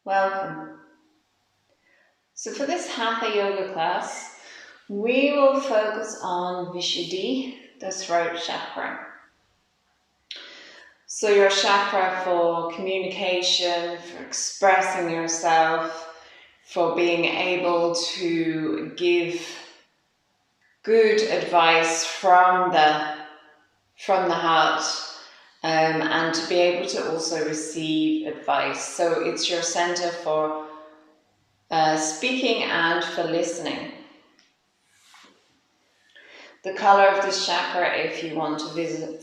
Welcome. So for this Hatha yoga class, we will focus on Vishuddha, the throat chakra. So your chakra for communication, for expressing yourself, for being able to give good advice from the heart, and to be able to also receive advice. So it's your center for speaking and for listening. The color of this chakra, if you want to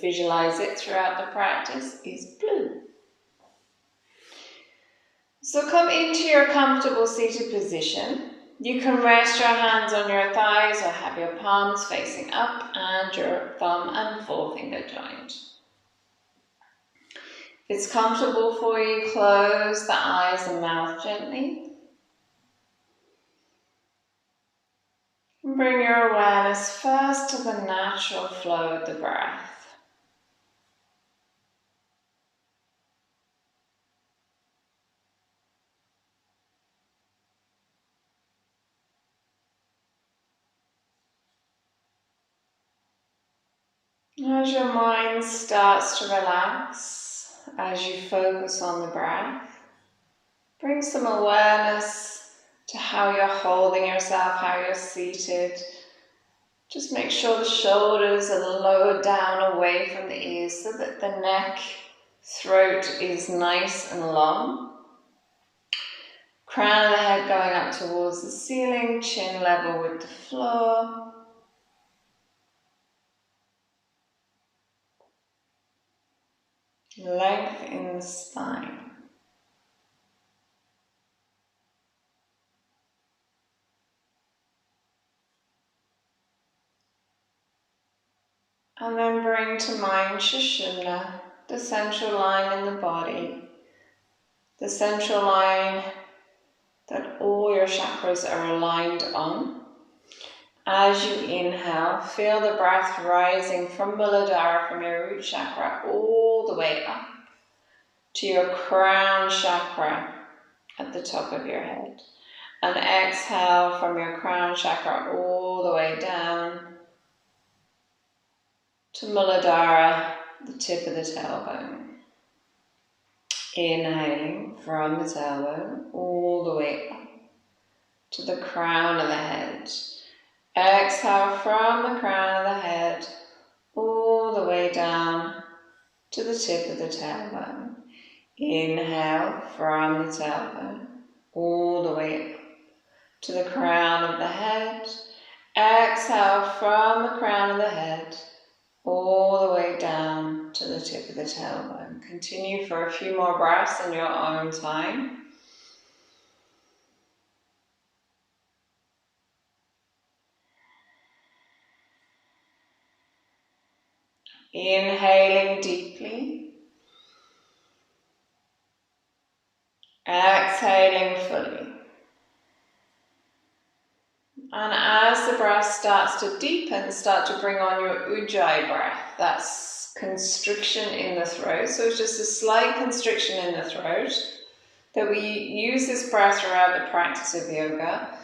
visualize it throughout the practice, is blue. So come into your comfortable seated position. You can rest your hands on your thighs or have your palms facing up and your thumb and forefinger joined. If it's comfortable for you, close the eyes and mouth gently. And bring your awareness first to the natural flow of the breath. As your mind starts to relax, as you focus on the breath, bring some awareness to how you're holding yourself, how you're seated. Just make sure the shoulders are lowered down away from the ears so that the neck, throat is nice and long. Crown of the head going up towards the ceiling, chin level with the floor. Length in the spine. And then bring to mind Sushumna, the central line in the body, the central line that all your chakras are aligned on. As you inhale, feel the breath rising from Muladhara, from your root chakra, all the way up to your crown chakra at the top of your head. And exhale from your crown chakra all the way down to Muladhara, the tip of the tailbone. Inhaling from the tailbone all the way up to the crown of the head. Exhale from the crown of the head all the way down to the tip of the tailbone. Inhale from the tailbone all the way up to the crown of the head. Exhale from the crown of the head all the way down to the tip of the tailbone. Continue for a few more breaths in your own time. Inhaling deeply. Exhaling fully. And as the breath starts to deepen, start to bring on your Ujjayi breath. That's constriction in the throat. So it's just a slight constriction in the throat. That we use this breath throughout the practice of yoga.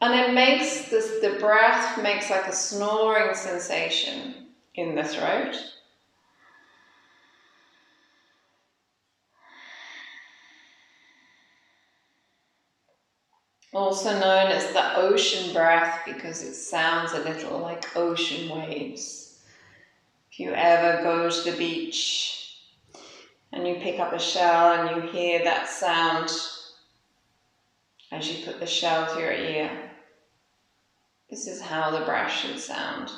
And it makes the breath makes like a snoring sensation in the throat. Also known as the ocean breath because it sounds a little like ocean waves. If you ever go to the beach and you pick up a shell and you hear that sound as you put the shell to your ear, this is how the breath should sound.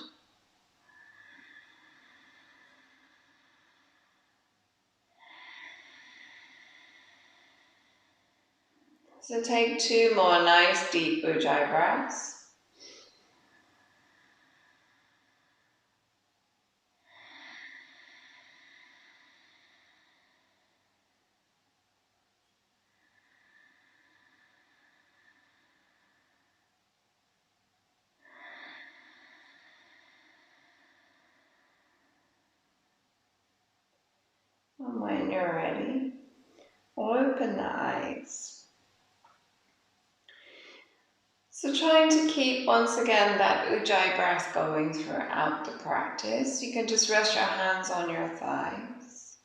So take 2 more nice deep Ujjayi breaths. And when you're ready, open the eyes. So trying to keep, once again, that Ujjayi breath going throughout the practice. You can just rest your hands on your thighs.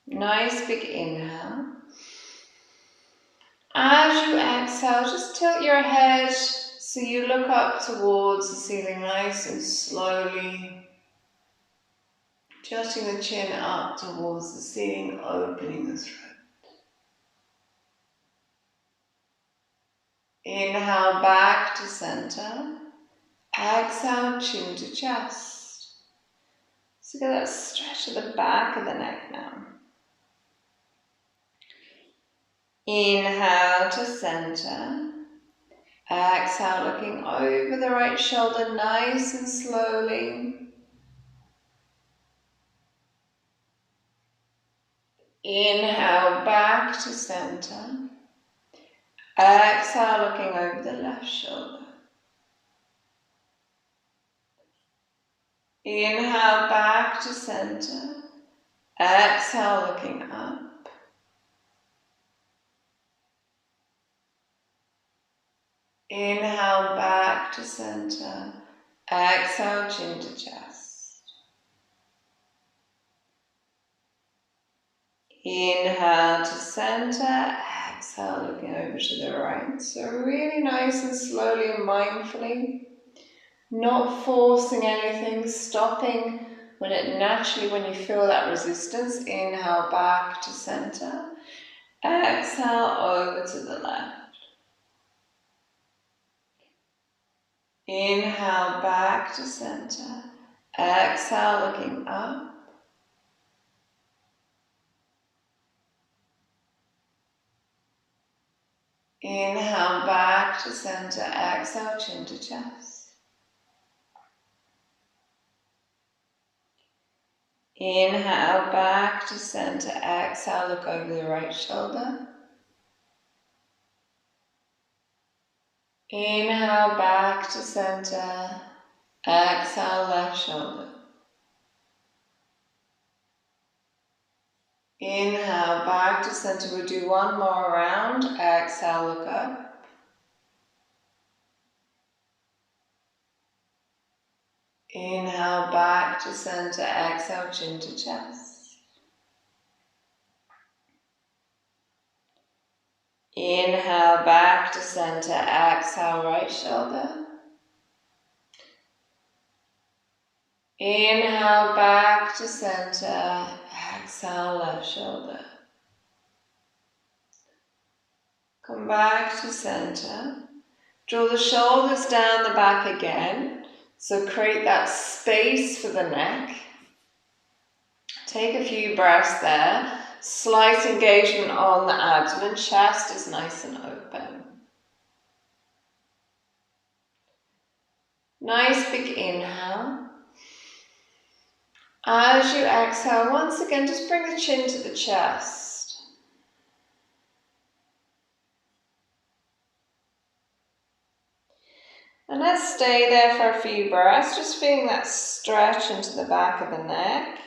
Nice big inhale. As you exhale, just tilt your head so you look up towards the ceiling nice and slowly. Tilting the chin up towards the ceiling, opening the throat. Inhale back to center. Exhale, chin to chest. So get that stretch at the back of the neck now. Inhale to center. Exhale, looking over the right shoulder nice and slowly. Inhale back to center. Exhale, looking over the left shoulder. Inhale back to center. Exhale, looking up. Inhale back to center. Exhale, chin to chest. Inhale to center. Exhale, looking over to the right. So really nice and slowly and mindfully. Not forcing anything, stopping when you feel that resistance. Inhale back to center. Exhale over to the left. Inhale back to center. Exhale, looking up. Inhale back to center. Exhale, chin to chest. Inhale back to center. Exhale, look over the right shoulder. Inhale back to center. Exhale, left shoulder. Inhale back to center. We'll do one more round. Exhale, look up. Inhale back to center. Exhale, chin to chest. Inhale back to center. Exhale, right shoulder. Inhale back to center. Exhale, left shoulder. Come back to center. Draw the shoulders down the back again. So create that space for the neck. Take a few breaths there. Slight engagement on the abdomen. Chest is nice and open. Nice big inhale. As you exhale, once again, just bring the chin to the chest. And let's stay there for a few breaths, just feeling that stretch into the back of the neck.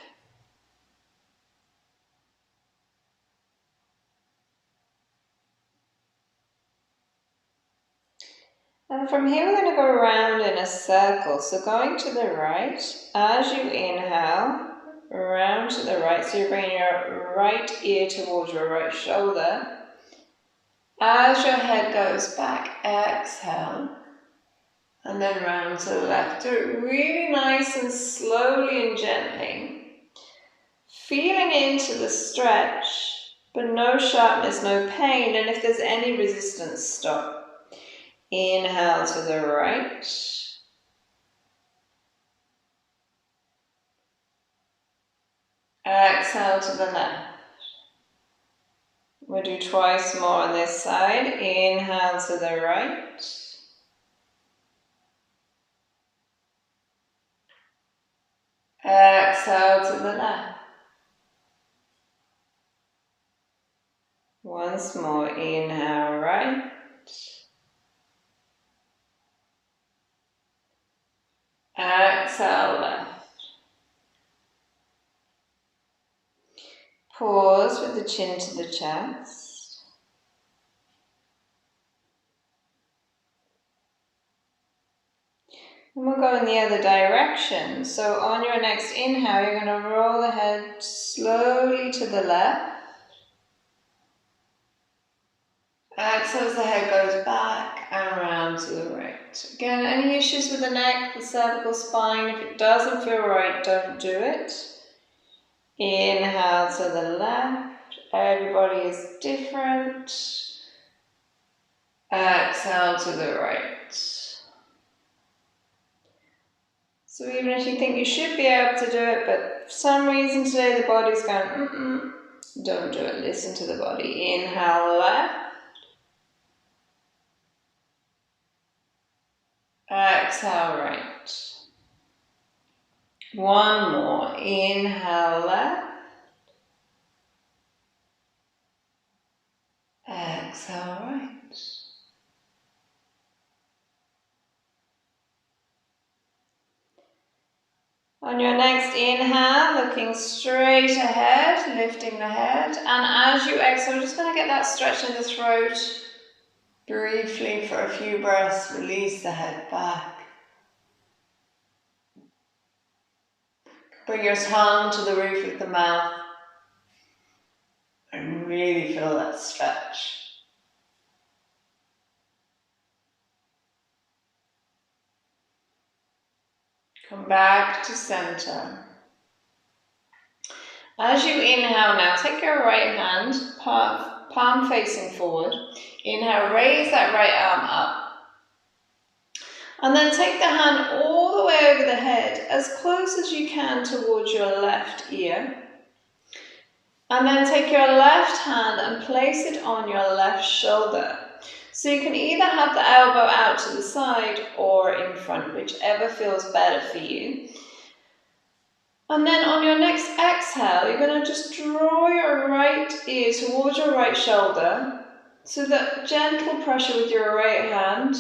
And from here, we're going to go around in a circle. So going to the right, as you inhale, around to the right. So you're bringing your right ear towards your right shoulder. As your head goes back, exhale. And then round to the left. Do it really nice and slowly and gently. Feeling into the stretch, but no sharpness, no pain. And if there's any resistance, stop. Inhale to the right. Exhale to the left. We'll do twice more on this side. Inhale to the right. Exhale to the left. Once more, inhale right. Exhale left. Pause with the chin to the chest. And we'll go in the other direction. So on your next inhale, you're going to roll the head slowly to the left. Exhale as the head goes back and around to the right. Again, any issues with the neck, the cervical spine, if it doesn't feel right, don't do it. Inhale to the left. Everybody is different. Exhale to the right. So even if you think you should be able to do it, but for some reason today the body's going, don't do it. Listen to the body. Inhale left. Exhale right. One more. Inhale left. Exhale right. On your next inhale, looking straight ahead, lifting the head. And as you exhale, just going to get that stretch in the throat. Briefly for a few breaths, release the head back. Bring your tongue to the roof of the mouth and really feel that stretch. Come back to center. As you inhale now, take your right hand, palm facing forward. Inhale, raise that right arm up. And then take the hand all the way over the head, as close as you can towards your left ear. And then take your left hand and place it on your left shoulder. So you can either have the elbow out to the side or in front, whichever feels better for you. And then on your next exhale, you're going to just draw your right ear towards your right shoulder. So that gentle pressure with your right hand,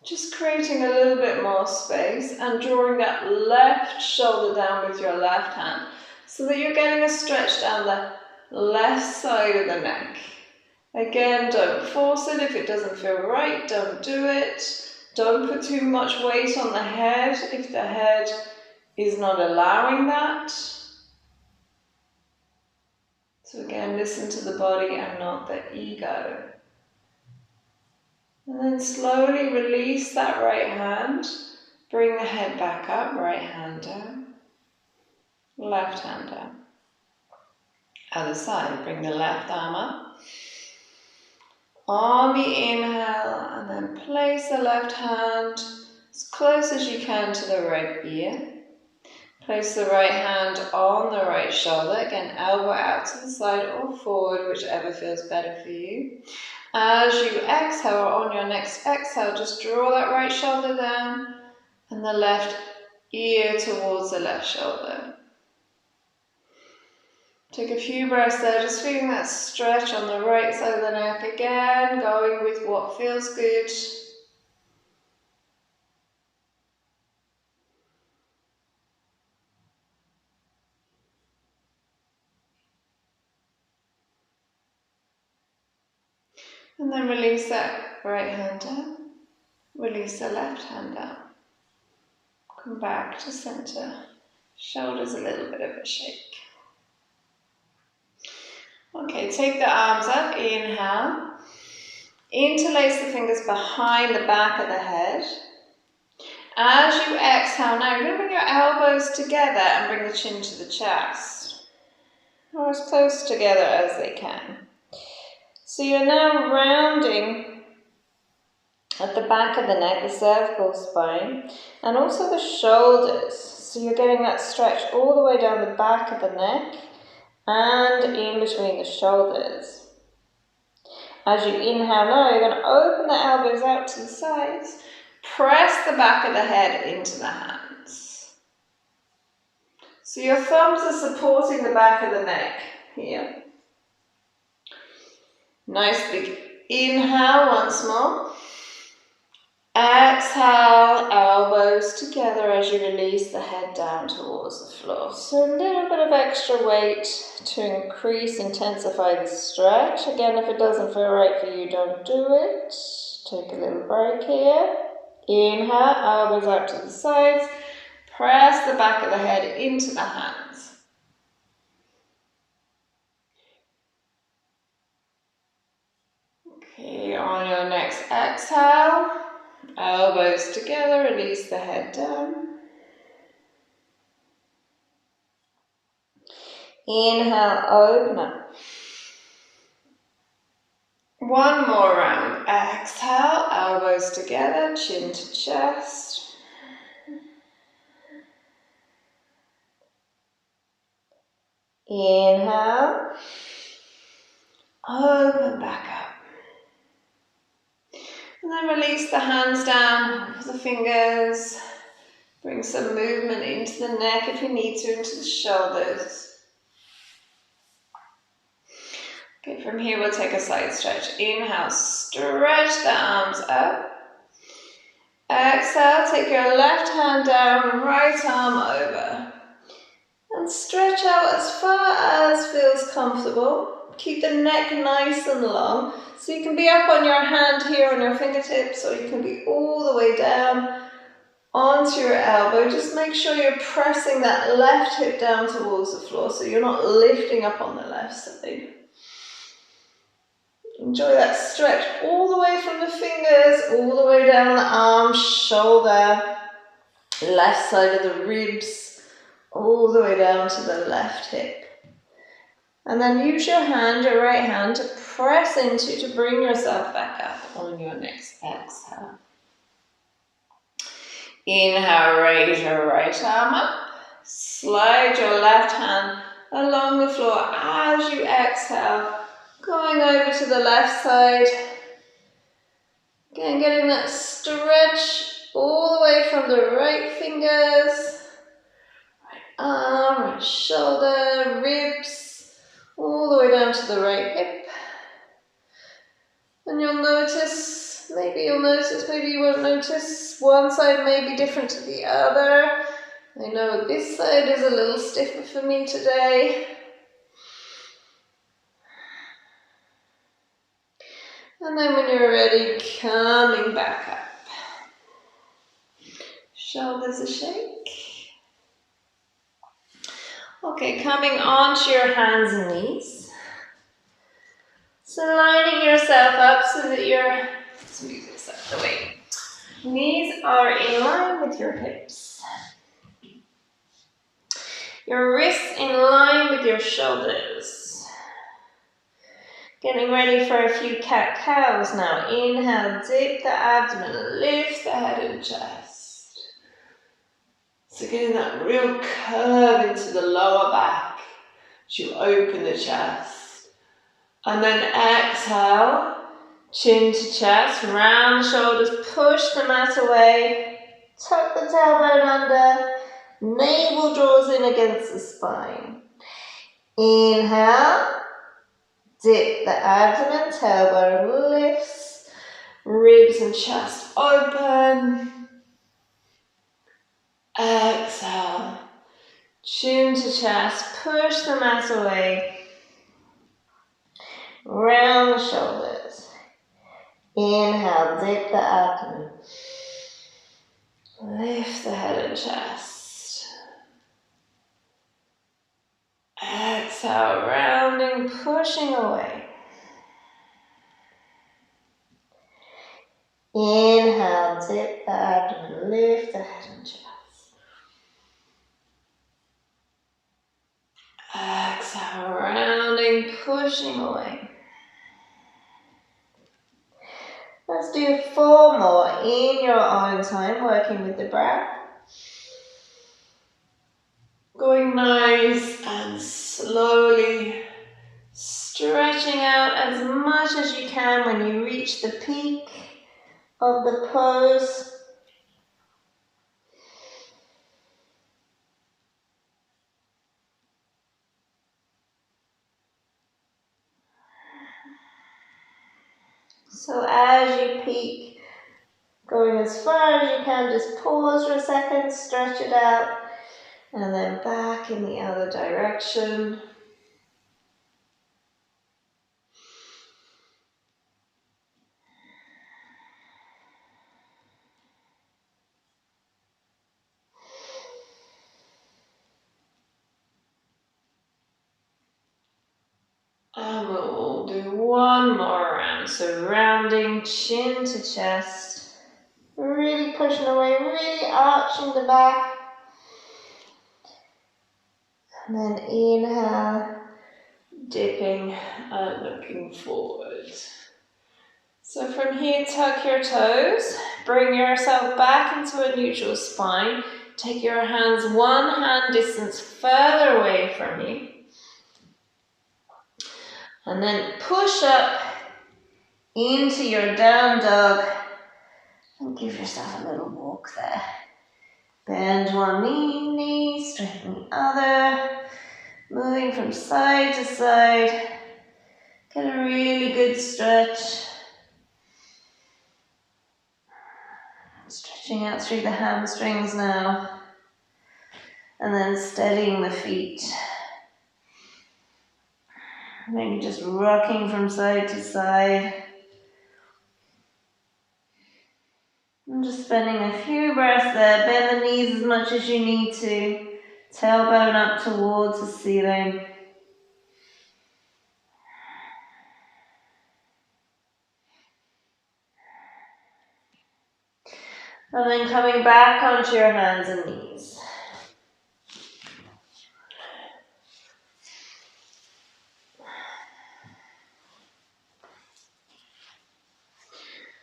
just creating a little bit more space and drawing that left shoulder down with your left hand. So that you're getting a stretch down the left side of the neck. Again, don't force it. If it doesn't feel right, don't do it. Don't put too much weight on the head if the head is not allowing that. So again, listen to the body and not the ego. And then slowly release that right hand. Bring the head back up, right hand down, left hand down. Other side, bring the left arm up. On the inhale, and then place the left hand as close as you can to the right ear. Place the right hand on the right shoulder. Again, elbow out to the side or forward, whichever feels better for you. As you exhale, on your next exhale, just draw that right shoulder down and the left ear towards the left shoulder. Take a few breaths there, just feeling that stretch on the right side of the neck. Again, going with what feels good. And then release that right hand down. Release the left hand down. Come back to center. Shoulders a little bit of a shake. Okay, take the arms up, inhale. Interlace the fingers behind the back of the head. As you exhale now, you're going to bring your elbows together and bring the chin to the chest. Or as close together as they can. So you're now rounding at the back of the neck, the cervical spine, and also the shoulders. So you're getting that stretch all the way down the back of the neck and in between the shoulders. As you inhale now, you're going to open the elbows out to the sides, press the back of the head into the hands. So your thumbs are supporting the back of the neck here. Nice big inhale once more. Exhale, elbows together as you release the head down towards the floor. So a little bit of extra weight to increase, intensify the stretch. Again, if it doesn't feel right for you, don't do it. Take a little break here. Inhale, elbows out to the sides. Press the back of the head into the hands. Okay, on your next exhale, elbows together, release the head down. Inhale, open up. One more round. Exhale, elbows together, chin to chest. Inhale, open back up. And then release the hands down, the fingers. Bring some movement into the neck if you need to, into the shoulders. Okay, from here we'll take a side stretch. Inhale, stretch the arms up. Exhale, take your left hand down, right arm over. And stretch out as far as feels comfortable. Keep the neck nice and long. So you can be up on your hand here on your fingertips, or you can be all the way down onto your elbow. Just make sure you're pressing that left hip down towards the floor so you're not lifting up on the left side. Enjoy that stretch all the way from the fingers, all the way down the arm, shoulder, left side of the ribs, all the way down to the left hip. And then use your hand, your right hand, to press into, to bring yourself back up on your next exhale. Inhale, raise your right arm up. Slide your left hand along the floor as you exhale, going over to the left side. Again, getting that stretch all the way from the right fingers, right arm, right shoulder, ribs, all the way down to the right hip. And you'll notice, maybe you won't notice, one side may be different to the other. I know this side is a little stiffer for me today. And then when you're ready, coming back up. Shoulders a shake. Okay, coming onto your hands and knees. So lining yourself up so that let's move this out of the way. Knees are in line with your hips. Your wrists in line with your shoulders. Getting ready for a few cat-cows now. Inhale, dip the abdomen, lift the head and chest. So getting that real curve into the lower back as you open the chest. And then exhale, chin to chest, round the shoulders, push the mat away, tuck the tailbone under, navel draws in against the spine. Inhale, dip the abdomen, tailbone lifts, ribs and chest open. Exhale, chin to chest, push the mat away, round the shoulders. Inhale, dip the abdomen, lift the head and chest. Exhale, rounding, pushing away. Inhale, dip the abdomen, lift the head and chest. Exhale, rounding, pushing away. Let's do 4 more in your own time, working with the breath. Going nice and slowly, stretching out as much as you can when you reach the peak of the pose. So as you peak, going as far as you can, just pause for a second, stretch it out, and then back in the other direction. And we'll all do one more round. So rounding chin to chest. Really pushing away, really arching the back. And then inhale, dipping and looking forward. So from here, tuck your toes, bring yourself back into a neutral spine. Take your hands one hand distance further away from you. And then push up into your down dog and give yourself a little walk there. Bend one knee, straighten the other, moving from side to side. Get a really good stretch. Stretching out through the hamstrings now. And then steadying the feet. Maybe just rocking from side to side. And just spending a few breaths there. Bend the knees as much as you need to. Tailbone up towards the ceiling. And then coming back onto your hands and knees.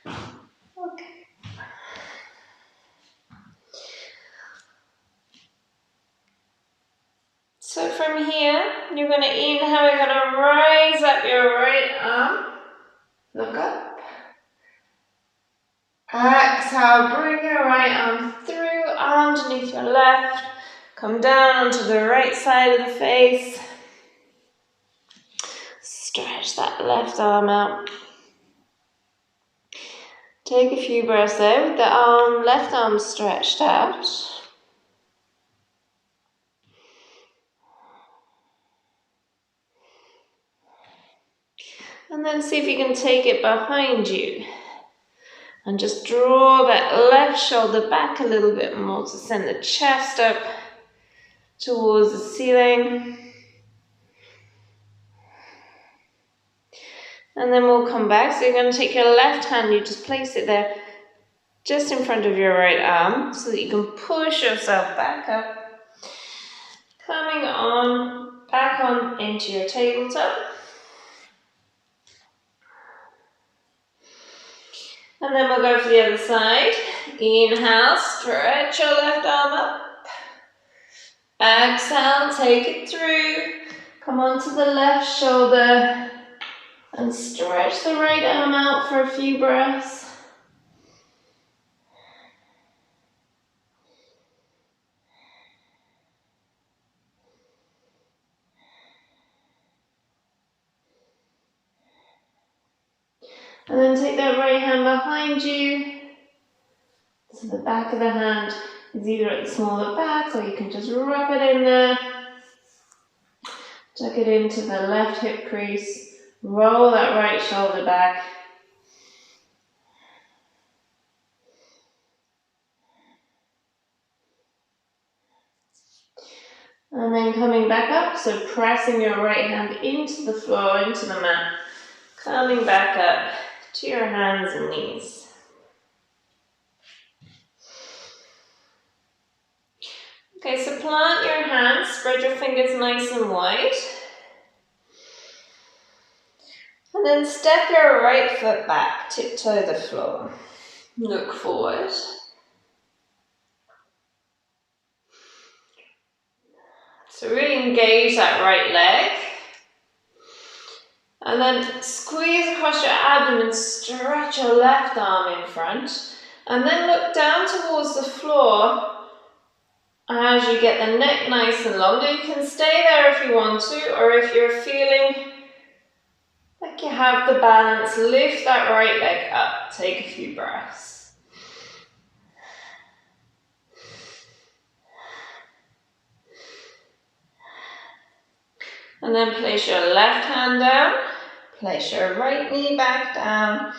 Okay. So from here, you're going to inhale, you're going to rise up your right arm. Look up. Exhale, bring your right arm through underneath your left. Come down onto the right side of the face. Stretch that left arm out. Take a few breaths there with the left arm stretched out. And then see if you can take it behind you. And just draw that left shoulder back a little bit more to send the chest up towards the ceiling. And then we'll come back. So you're going to take your left hand, you just place it there just in front of your right arm so that you can push yourself back up. Coming on, back on into your tabletop. And then we'll go for the other side. Inhale, stretch your left arm up. Exhale, take it through. Come onto the left shoulder and stretch the right arm out for a few breaths. And then take that right hand behind you. So the back of the hand is either at the smaller back or you can just rub it in there. Tuck it into the left hip crease. Roll that right shoulder back. And then coming back up, so pressing your right hand into the floor, into the mat. Coming back up to your hands and knees. Okay, so plant your hands, spread your fingers nice and wide. And then step your right foot back, tiptoe the floor. Look forward. So really engage that right leg. And then squeeze across your abdomen, stretch your left arm in front. And then look down towards the floor as you get the neck nice and long. Now you can stay there if you want to, or if you're feeling like you have the balance, lift that right leg up. Take a few breaths. And then place your left hand down, place your right knee back down,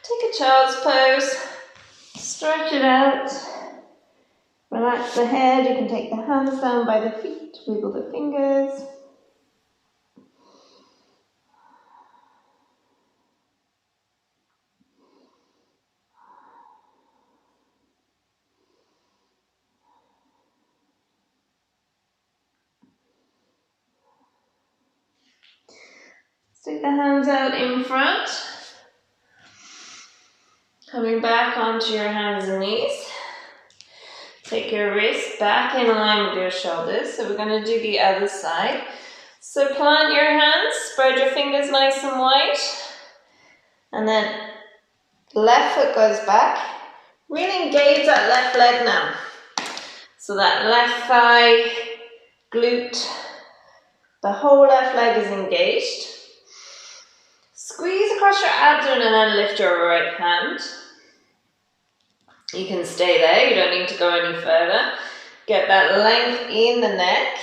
take a child's pose, stretch it out, relax the head, you can take the hands down by the feet, wiggle the fingers. Take the hands out in front. Coming back onto your hands and knees. Take your wrists back in line with your shoulders. So we're going to do the other side. So plant your hands, spread your fingers nice and wide. And then left foot goes back. Really engage that left leg now. So that left thigh, glute, the whole left leg is engaged. Squeeze across your abdomen and then lift your right hand. You can stay there, you don't need to go any further. Get that length in the neck.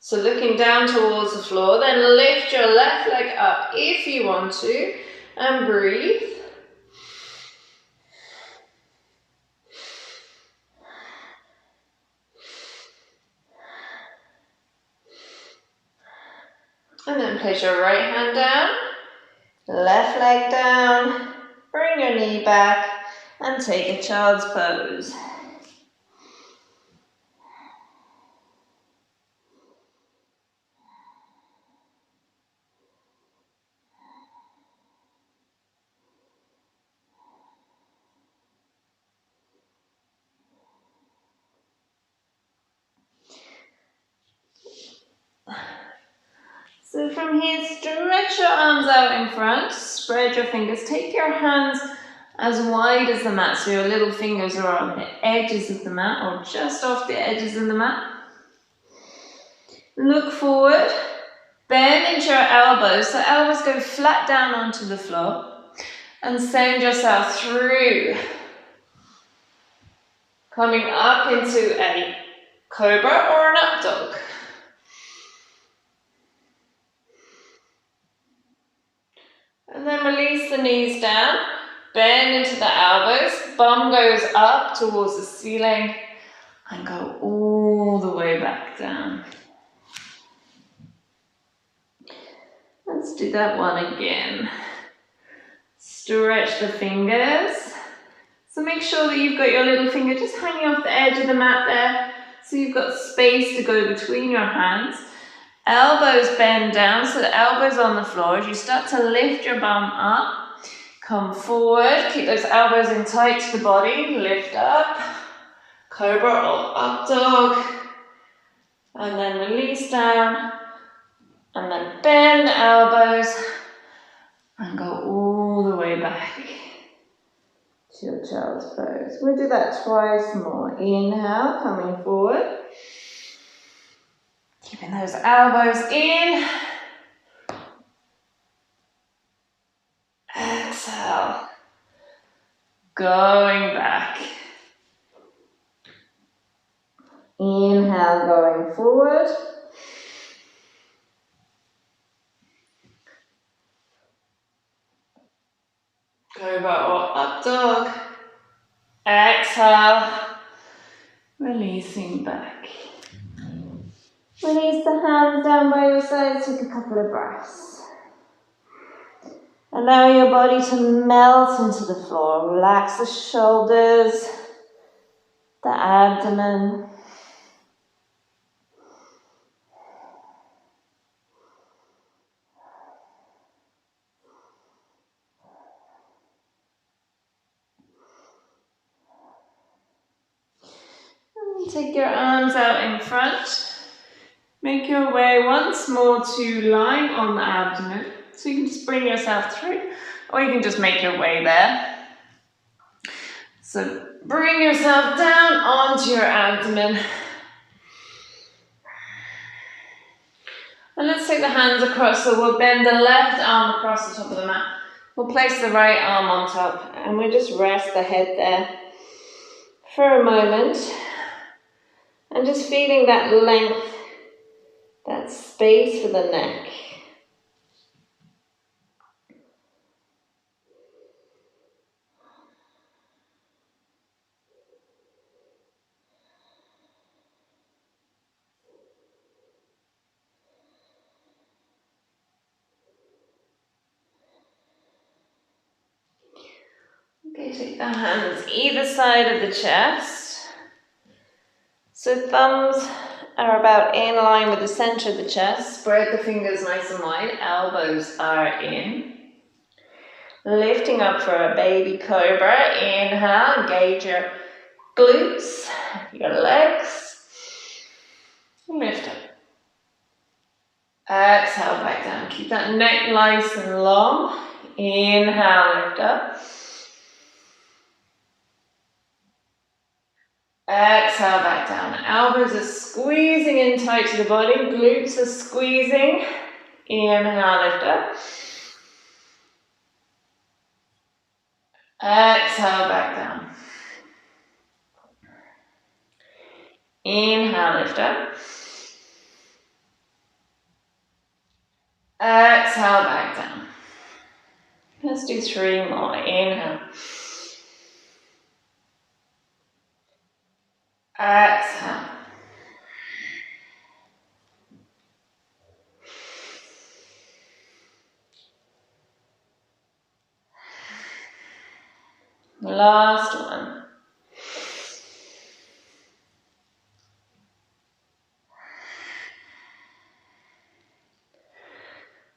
So looking down towards the floor, then lift your left leg up if you want to, and breathe. And then place your right hand down, left leg down, bring your knee back, and take a child's pose. So from here, stretch your arms out in front, spread your fingers, take your hands as wide as the mat, so your little fingers are on the edges of the mat or just off the edges of the mat. Look forward, bend into your elbows, so elbows go flat down onto the floor, and send yourself through. Coming up into a cobra or an up dog. And then release the knees down, bend into the elbows, bum goes up towards the ceiling, and go all the way back down. Let's do that one again. Stretch the fingers. So make sure that you've got your little finger just hanging off the edge of the mat there, so you've got space to go between your hands. Elbows bend down, so the elbows on the floor. As you start to lift your bum up, come forward, keep those elbows in tight to the body, lift up, cobra or up dog, and then release down, and then bend the elbows, and go all the way back to your child's pose. We'll do that twice more. Inhale, coming forward. Keeping those elbows in. Exhale. Going back. Inhale, going forward. Cobra or up dog. Exhale. Releasing back. Release the hands down by your sides, take a couple of breaths. Allow your body to melt into the floor. Relax the shoulders, the abdomen. And take your arms out in front. Make your way once more to lying on the abdomen. So you can just bring yourself through, or you can just make your way there. So bring yourself down onto your abdomen. And let's take the hands across, so we'll bend the left arm across the top of the mat. We'll place the right arm on top, and we'll just rest the head there for a moment. And just feeling that length, that space for the neck. Okay, take the hands either side of the chest. So thumbs are about in line with the center of the chest. Spread the fingers nice and wide. Elbows are in. Lifting up for a baby cobra. Inhale, engage your glutes, your legs. Lift up. Exhale, back down. Keep that neck nice and long. Inhale, lift up. Exhale, back down. Elbows are squeezing in tight to the body. Glutes are squeezing. Inhale, lift up. Exhale, back down. Inhale, lift up. Exhale, back down. Let's do 3 more. Inhale. Exhale. Last one.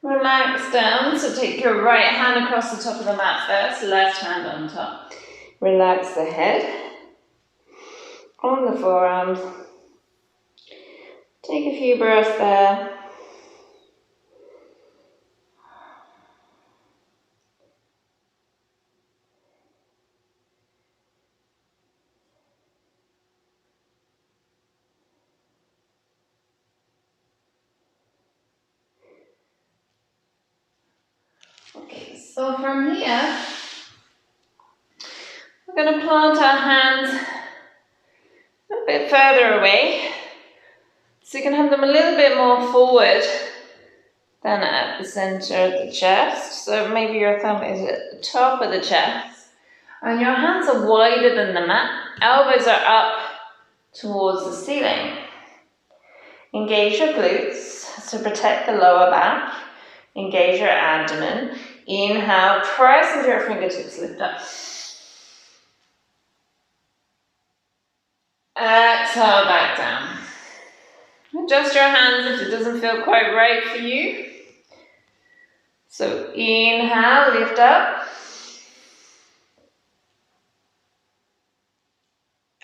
Relax down, so take your right hand across the top of the mat first, left hand on top. Relax the head on the forearms. Take a few breaths there. Okay, so from here, we're going to plant our hands a bit further away. So you can have them a little bit more forward than at the center of the chest. So maybe your thumb is at the top of the chest. And your hands are wider than the mat. Elbows are up towards the ceiling. Engage your glutes to protect the lower back. Engage your abdomen. Inhale, press into your fingertips, lift up. Exhale, back down. Adjust your hands if it doesn't feel quite right for you. So inhale, lift up.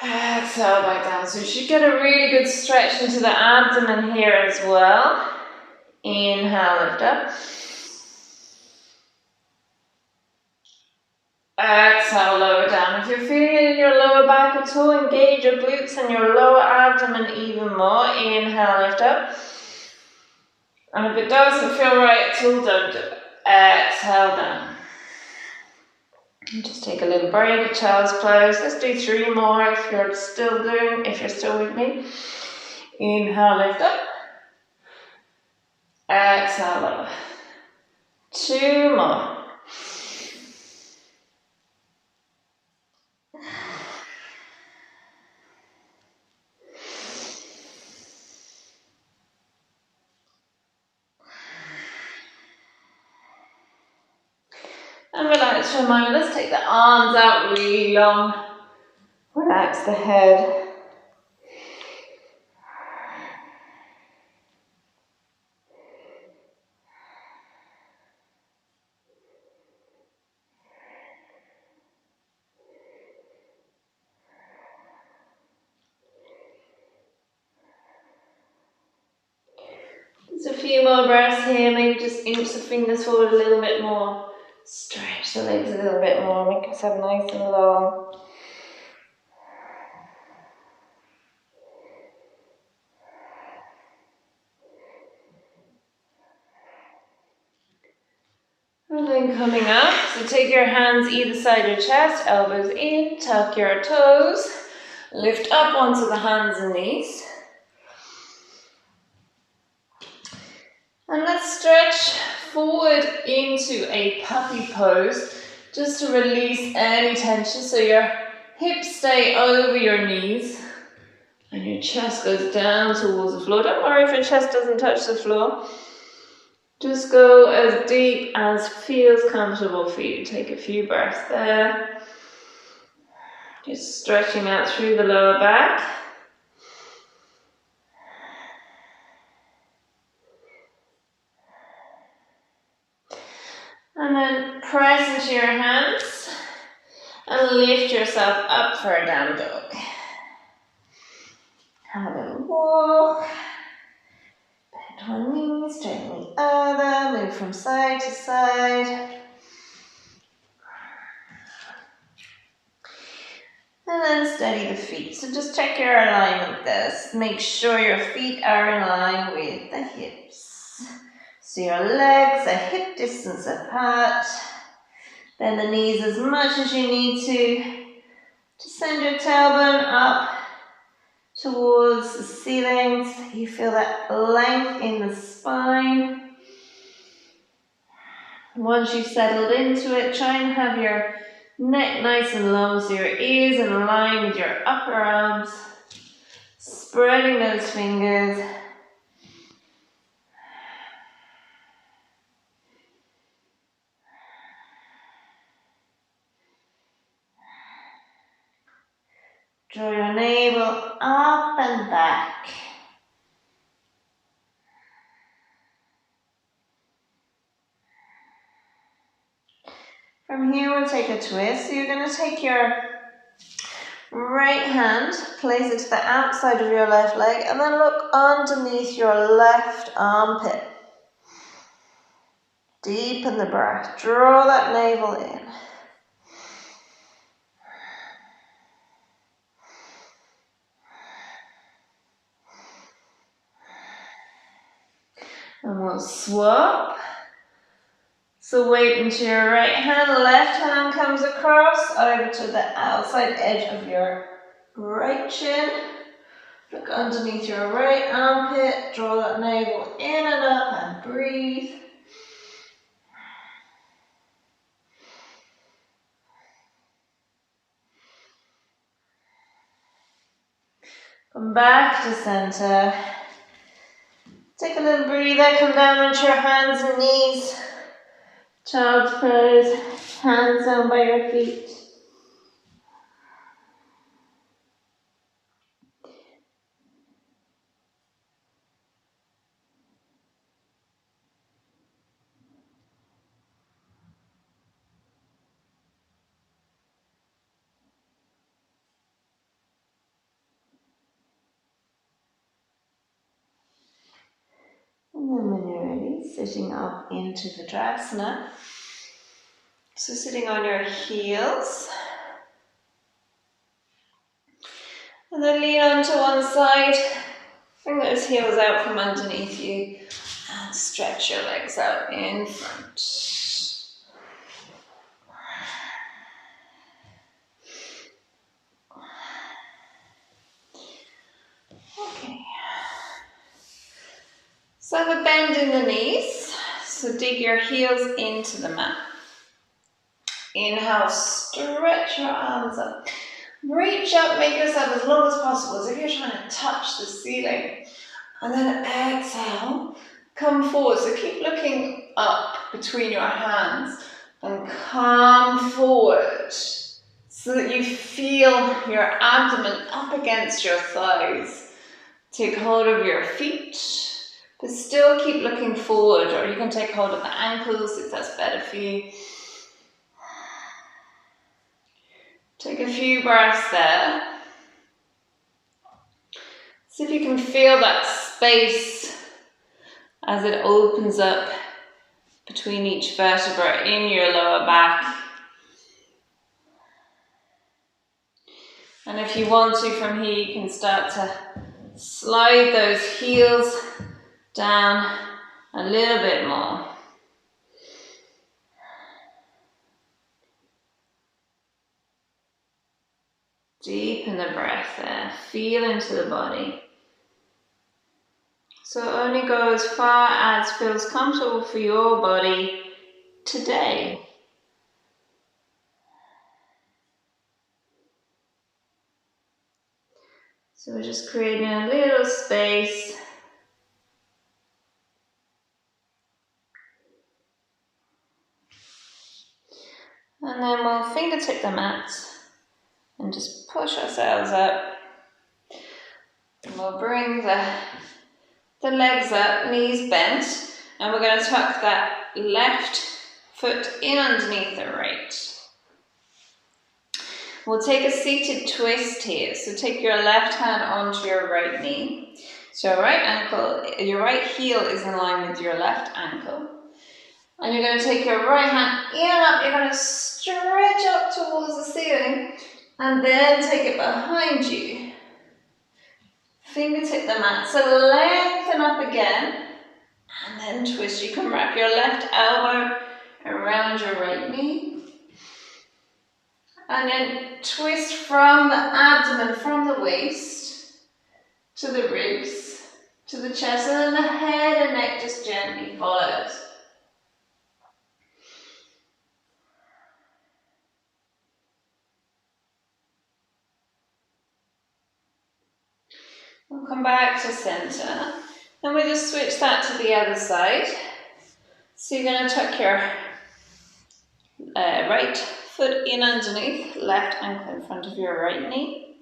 Exhale, back down. So you should get a really good stretch into the abdomen here as well. Inhale, lift up. Exhale, lower down. If you're feeling it in your lower back at all, engage your glutes and your lower abdomen even more. Inhale, lift up. And if it doesn't feel right at all, don't do it. Exhale down. And just take a little break, child's pose. Let's do 3 more if you're still with me. Inhale, lift up. Exhale, lower. 2 more. And relax for a moment. Let's take the arms out really long. Relax the head. Just a few more breaths here. Maybe just inch the fingers forward a little bit more. Stretch the legs a little bit more. Make yourself nice and long. And then coming up, so take your hands either side of your chest, elbows in, tuck your toes, lift up onto the hands and knees. And let's stretch forward into a puppy pose, just to release any tension so your hips stay over your knees and your chest goes down towards the floor. Don't worry if your chest doesn't touch the floor. Just go as deep as feels comfortable for you. Take a few breaths there. Just stretching out through the lower back. into your hands and lift yourself up for a down dog. Have a little walk. Bend one knee, straighten the other, move from side to side. And then steady the feet. So just check your alignment there. Make sure your feet are in line with the hips. So your legs are hip distance apart. Bend the knees as much as you need to send your tailbone up towards the ceiling so you feel that length in the spine. Once you've settled into it, try and have your neck nice and long so your ears in line with your upper arms. Spreading those fingers. Draw your navel up and back. From here we'll take a twist. So you're going to take your right hand, place it to the outside of your left leg, and then look underneath your left armpit. Deepen the breath. Draw that navel in. And we'll swap. So weight into your right hand, left hand comes across over to the outside edge of your right shin. Look underneath your right armpit, draw that navel in and up and breathe. Come back to center. Take a little breather, come down onto your hands and knees. Child's pose, hands down by your feet. And then when you're ready, sitting up into Vajrasana. So sitting on your heels. And then lean onto one side. Bring those heels out from underneath you. And stretch your legs out in front. Okay. So have a bend in the knees. So dig your heels into the mat. Inhale, stretch your arms up. Reach up, make yourself as long as possible, as if you're trying to touch the ceiling. And then exhale, come forward. So keep looking up between your hands and come forward so that you feel your abdomen up against your thighs. Take hold of your feet, but still keep looking forward, or you can take hold of the ankles if that's better for you. Take a few breaths there. See if you can feel that space as it opens up between each vertebra in your lower back. And if you want to, from here you can start to slide those heels down a little bit more. Deepen the breath there, feel into the body. So only go as far as feels comfortable for your body today. So we're just creating a little space. And then we'll fingertip the mat and just push ourselves up. And we'll bring the legs up, knees bent, and we're going to tuck that left foot in underneath the right. We'll take a seated twist here. So take your left hand onto your right knee. So your right ankle, your right heel is in line with your left ankle. And you're going to take your right hand in and up. You're going to stretch up towards the ceiling and then take it behind you. Fingertip the mat. So lengthen up again and then twist. You can wrap your left elbow around your right knee. And then twist from the abdomen, from the waist to the ribs, to the chest, and then the head and neck just gently follows. We'll come back to center. Then we just switch that to the other side. So you're going to tuck your right foot in underneath, left ankle in front of your right knee,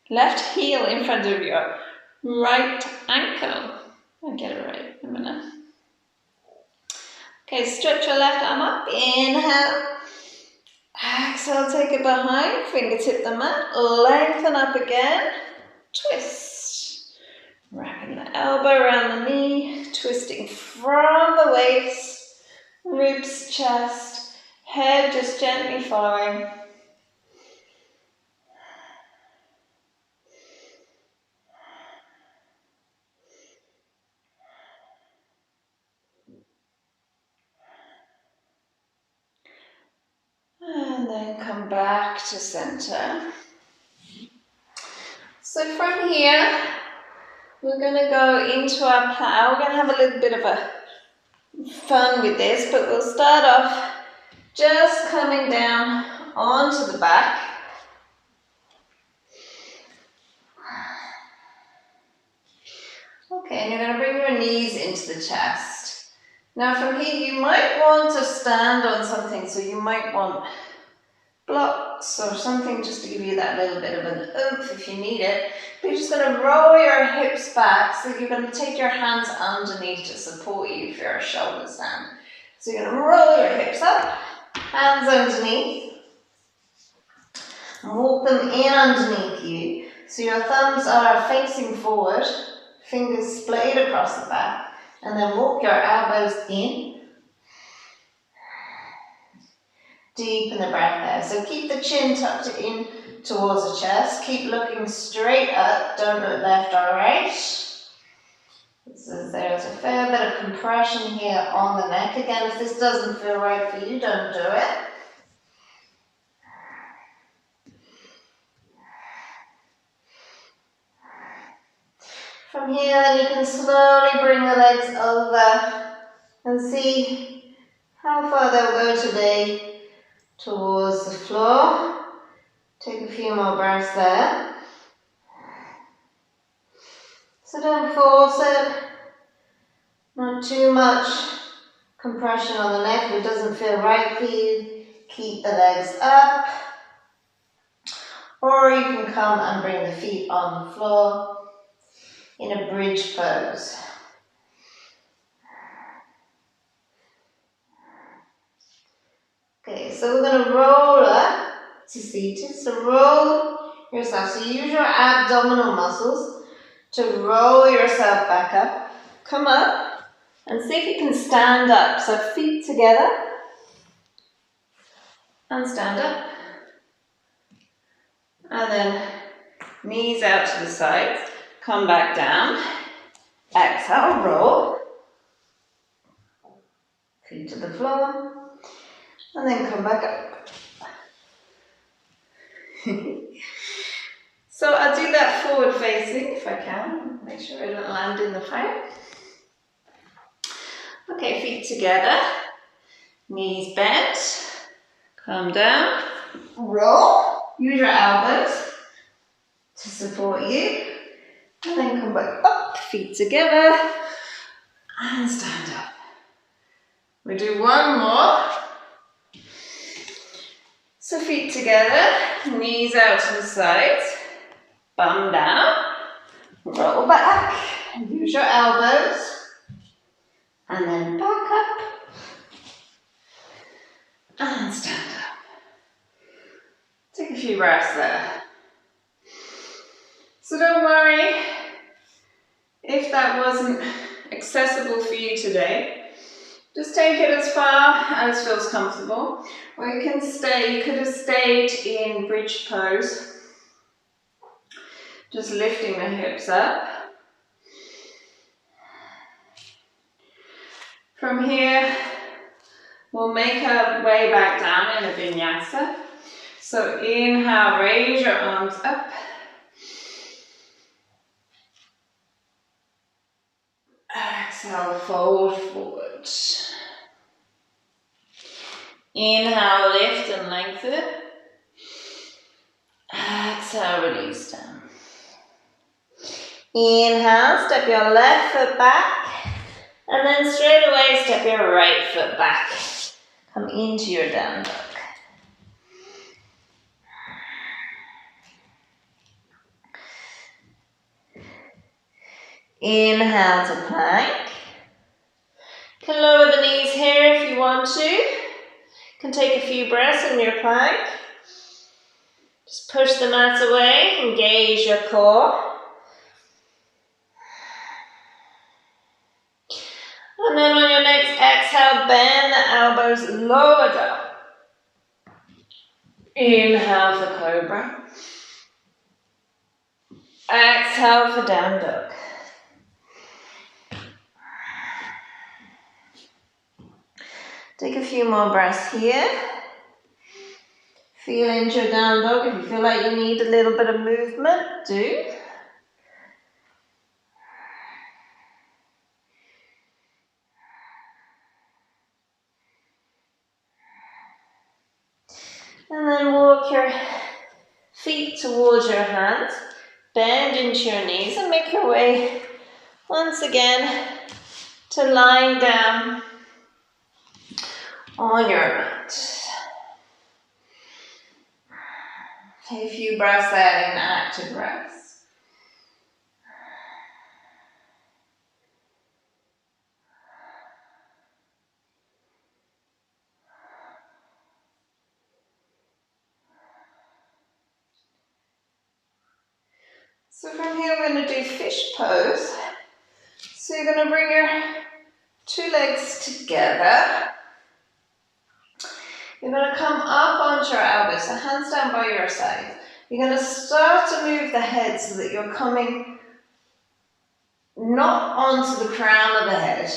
left heel in front of your right ankle. I'll get it right in a minute. Okay, stretch your left arm up, inhale, exhale, take it behind, fingertip the mat, lengthen up again, twist. Wrapping the elbow around the knee, twisting from the waist, ribs, chest, head just gently following. And then come back to center. So from here, we're going to go into our plow. We're going to have a little bit of a fun with this, but we'll start off just coming down onto the back. Okay, and you're going to bring your knees into the chest. Now from here, you might want to stand on something, so you might want blocks or something just to give you that little bit of an oomph if you need it. But you're just going to roll your hips back, so you're going to take your hands underneath to support you if you're a shoulder stand. So you're going to roll your hips up, hands underneath, and walk them in underneath you. So your thumbs are facing forward, fingers splayed across the back, and then walk your elbows in. Deepen the breath there. So keep the chin tucked in towards the chest. Keep looking straight up. Don't look left or right. There's a fair bit of compression here on the neck. Again, if this doesn't feel right for you, don't do it. From here, then you can slowly bring the legs over and see how far they'll go today towards the floor. Take a few more breaths there. So don't force it. Not too much compression on the neck. If it doesn't feel right for you, keep the legs up. Or you can come and bring the feet on the floor in a bridge pose. Okay, so we're going to roll up to seated. So roll yourself. So use your abdominal muscles to roll yourself back up. Come up and see if you can stand up. So feet together and stand up. And then knees out to the sides. Come back down. Exhale, roll. Feet to the floor. And then come back up. So I'll do that forward facing if I can. Make sure I don't land in the frame. Okay, feet together. Knees bent. Come down. Roll. Use your elbows to support you. And then come back up. Feet together. And stand up. We do one more. So feet together, knees out to the sides, bum down, roll back, use your elbows, and then back up, few breaths there. So don't worry if that wasn't accessible for you today. Just take it as far as feels comfortable. Or you can stay, you could have stayed in bridge pose. Just lifting the hips up. From here, we'll make our way back down in a vinyasa. So inhale, raise your arms up. Exhale, fold forward. Inhale, lift and lengthen. Exhale, release down. Inhale, step your left foot back. And then straight away, step your right foot back. Come into your down dog. Inhale to plank. You can lower the knees here if you want to. You can take a few breaths in your plank. Just push the mat away, engage your core. And then on your next exhale, bend the elbows, lower down. Inhale for cobra. Exhale for down dog. Take a few more breaths here. Feel into your down dog. If you feel like you need a little bit of movement, do. And then walk your feet towards your hands. Bend into your knees and make your way once again to lying down on your mat. Take a few breaths there in active breaths. So from here we're going to do fish pose. So you're going to bring your two legs together. You're going to come up onto your elbows, so hands down by your side. You're going to start to move the head so that you're coming not onto the crown of the head,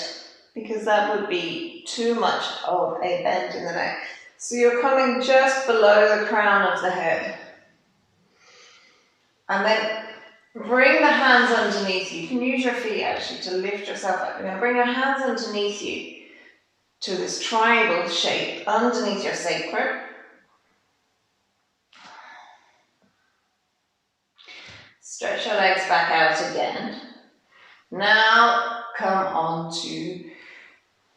because that would be too much of a bend in the neck. So you're coming just below the crown of the head. And then bring the hands underneath you. You can use your feet actually to lift yourself up. You're going to bring your hands underneath you to this triangle shape underneath your sacrum. Stretch your legs back out again. Now come on to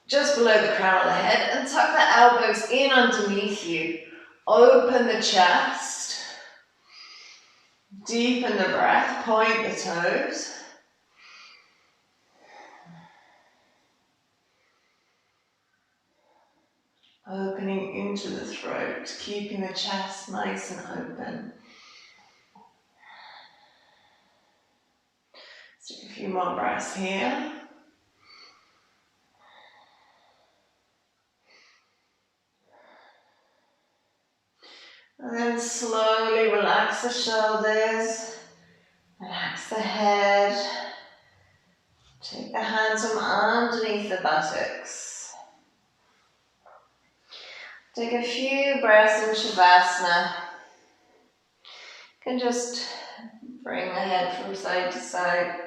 just below the crown of the head and tuck the elbows in underneath you. Open the chest. Deepen the breath. Point the toes. Opening into the throat, keeping the chest nice and open. Let's take a few more breaths here. And then slowly relax the shoulders, relax the head. Take the hands from underneath the buttocks. Take a few breaths in Shavasana. You can just bring the head from side to side.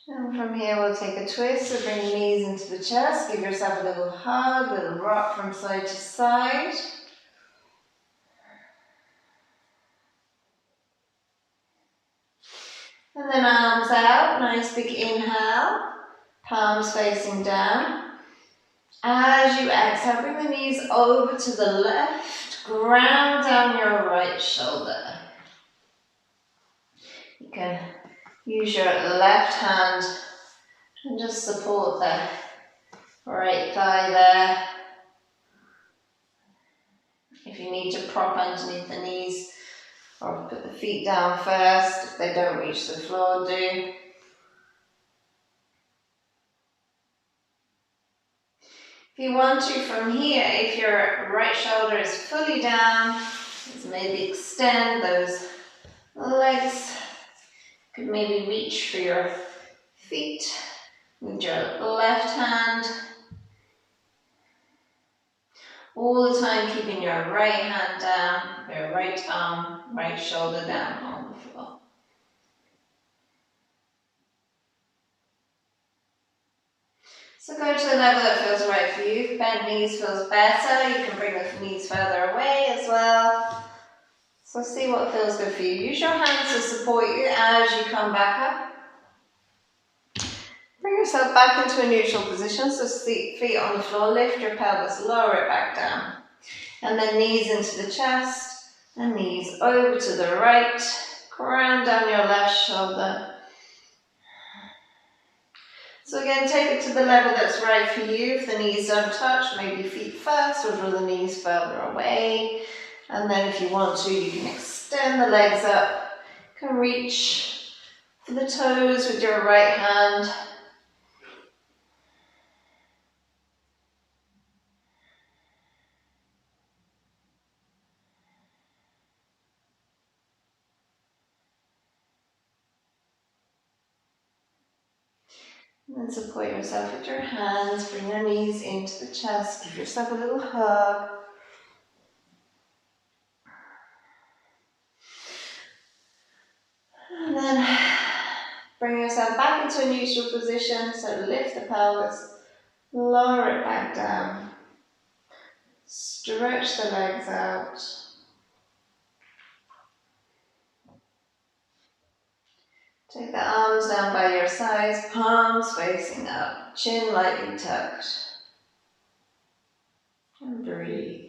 And from here we'll take a twist, so bring the knees into the chest, give yourself a little hug, a little rock from side to side. And then arms out, nice big inhale, palms facing down. As you exhale, bring the knees over to the left, ground down your right shoulder. You can use your left hand and just support the right thigh there. If you need to prop underneath the knees or put the feet down first, if they don't reach the floor, do. If you want to, from here, if your right shoulder is fully down, let's maybe extend those legs. You could maybe reach for your feet with your left hand. All the time keeping your right hand down, your right arm, right shoulder down on the floor. So go to the level that feels right for you. If bent knees feels better, you can bring the knees further away as well. So see what feels good for you. Use your hands to support you as you come back up. Bring yourself back into a neutral position, so feet on the floor, lift your pelvis, lower it back down. And then knees into the chest, and knees over to the right, ground down your left shoulder. So again, take it to the level that's right for you. If the knees don't touch, maybe feet first, or draw the knees further away. And then if you want to, you can extend the legs up. You can reach for the toes with your right hand. And then support yourself with your hands. Bring your knees into the chest. Give yourself a little hug. And then bring yourself back into a neutral position. So lift the pelvis, lower it back down. Stretch the legs out. Take the arms down by your sides, palms facing up, chin lightly tucked. And breathe.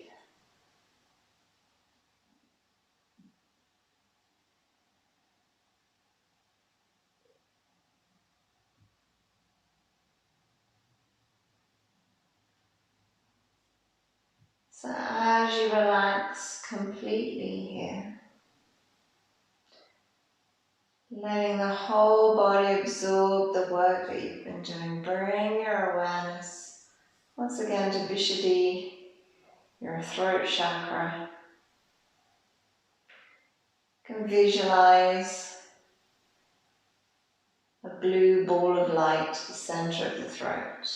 So as you relax completely here, letting the whole body absorb the work that you've been doing, bring your awareness once again to Vishuddha, your throat chakra. You can visualize a blue ball of light at the center of the throat.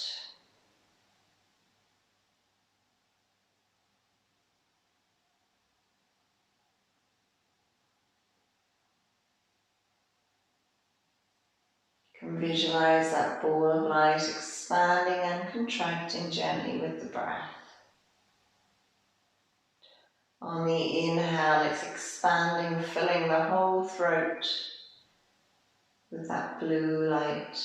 You can visualize that ball of light expanding and contracting gently with the breath. On the inhale, it's expanding, filling the whole throat with that blue light.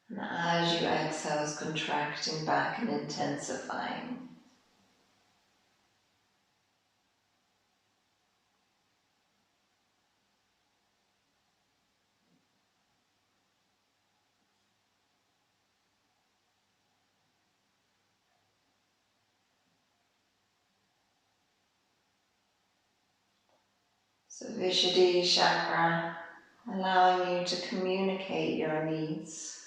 And as you exhale, it's contracting back and intensifying. So Vishuddha chakra, allowing you to communicate your needs,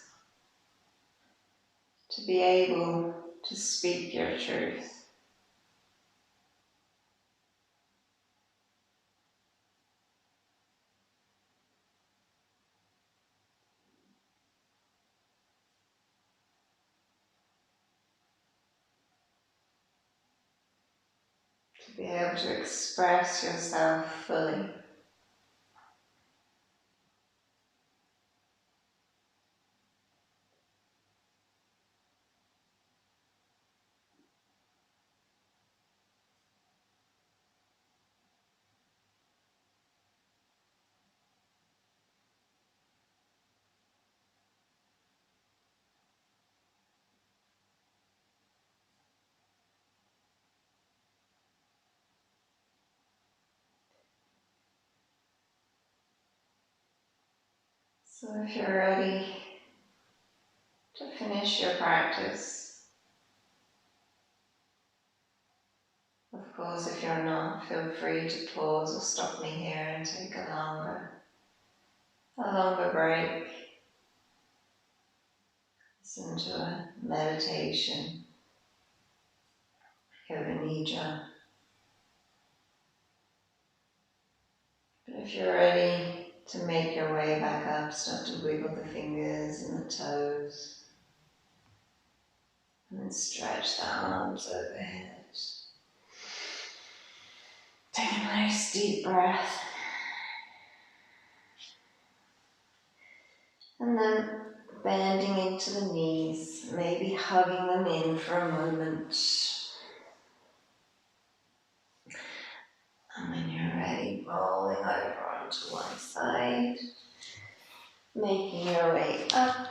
to be able to speak your truth. To be able to express yourself fully. So if you're ready, finish your practice. Of course, if you're not, feel free to pause or stop me here and take a longer break. Listen to a meditation, yoga nidra. But if you're ready to make your way back up, start to wiggle the fingers and the toes. And then stretch the arms overhead. Take a nice deep breath. And then bending into the knees, maybe hugging them in for a moment. And when you're ready, rolling over onto one side, making your way up.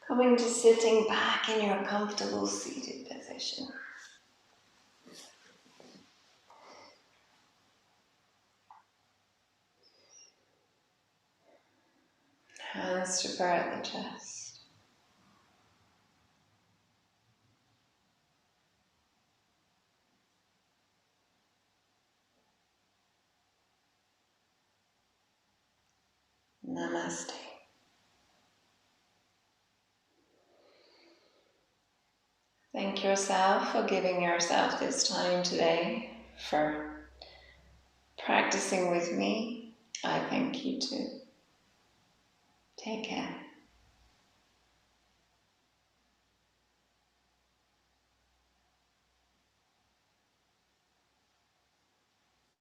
Coming to sitting back in your comfortable seated position. Hands to guard the chest. Namaste. Thank yourself for giving yourself this time today, for practicing with me. I thank you too. Take care.